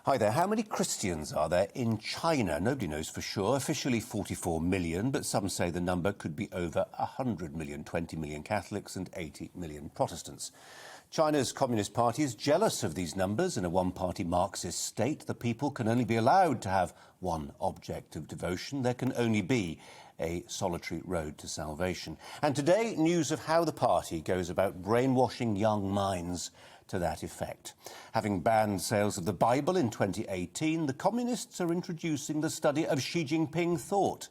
Hi there. How many Christians are there in China? Nobody knows for sure. Officially 44 million, but some say the number could be over 100 million, 20 million Catholics and 80 million Protestants. China's Communist Party is jealous of these numbers. In a one-party Marxist state, the people can only be allowed to have one object of devotion. There can only be a solitary road to salvation. And today, news of how the party goes about brainwashing young minds to that effect. Having banned sales of the Bible in 2018, the communists are introducing the study of Xi Jingping thought.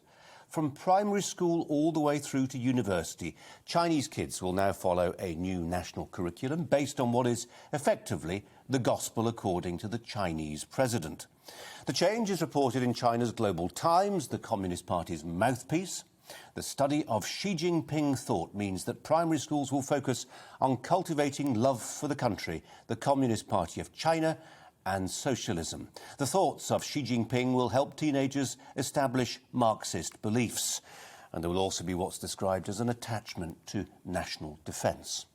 From primary school all the way through to university, Chinese kids will now follow a new national curriculum based on what is effectively the gospel according to the Chinese president. The change is reported in China's Global Times, the Communist Party's mouthpiece. The study of Xi Jingping thought means that primary schools will focus on cultivating love for the country, the Communist Party of China, and socialism. The thoughts of Xi Jinping will help teenagers establish Marxist beliefs. And there will also be what's described as an attachment to national defence.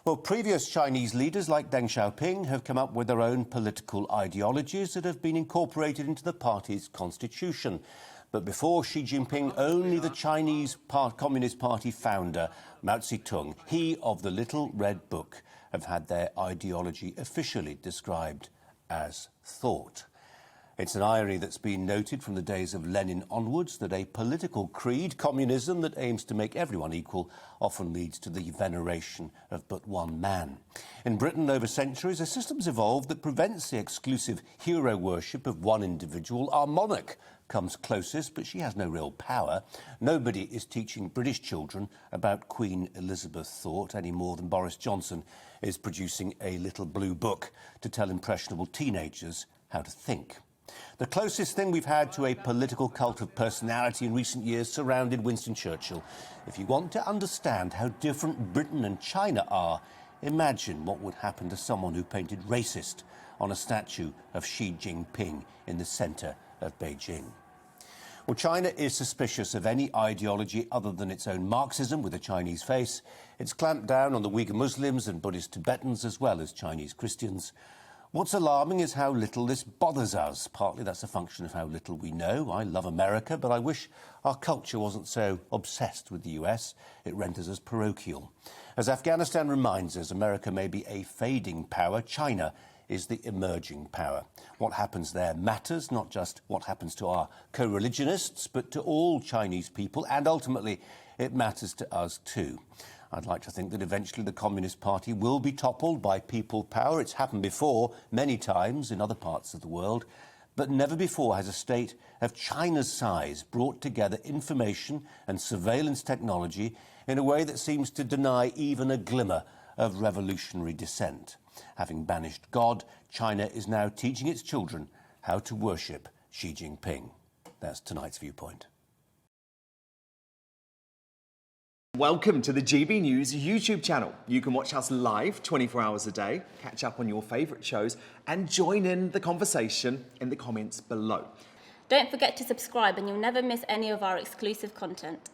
Well, previous Chinese leaders like Deng Xiaoping have come up with their own political ideologies that have been incorporated into the party's constitution. But before Xi Jinping, only the Chinese Communist Party founder, Mao Zedong, he of the Little Red Book, have had their ideology officially described as thought. It's an irony that's been noted from the days of Lenin onwards that a political creed, communism, that aims to make everyone equal often leads to the veneration of but one man. In Britain, over centuries, a system's evolved that prevents the exclusive hero worship of one individual. Our monarch comes closest, but she has no real power. Nobody is teaching British children about Queen Elizabeth thought any more than Boris Johnson is producing a little blue book to tell impressionable teenagers how to think. The closest thing we've had to a political cult of personality in recent years surrounded Winston Churchill. If you want to understand how different Britain and China are, imagine what would happen to someone who painted racist on a statue of Xi Jinping in the centre of Beijing. Well, China is suspicious of any ideology other than its own Marxism with a Chinese face. It's clamped down on the Uyghur Muslims and Buddhist Tibetans as well as Chinese Christians. What's alarming is how little this bothers us. Partly that's a function of how little we know. I love America, but I wish our culture wasn't so obsessed with the US. It renders us parochial. As Afghanistan reminds us, America may be a fading power. China is the emerging power. What happens there matters, not just what happens to our co-religionists, but to all Chinese people, and ultimately it matters to us too. I'd like to think that eventually the Communist Party will be toppled by people power. It's happened before, many times, in other parts of the world. But never before has a state of China's size brought together information and surveillance technology in a way that seems to deny even a glimmer of revolutionary dissent. Having banished God, China is now teaching its children how to worship Xi Jinping. That's tonight's Viewpoint. Welcome to the GB News YouTube channel. You can watch us live 24 hours a day, catch up on your favourite shows and join in the conversation in the comments below. Don't forget to subscribe and you'll never miss any of our exclusive content.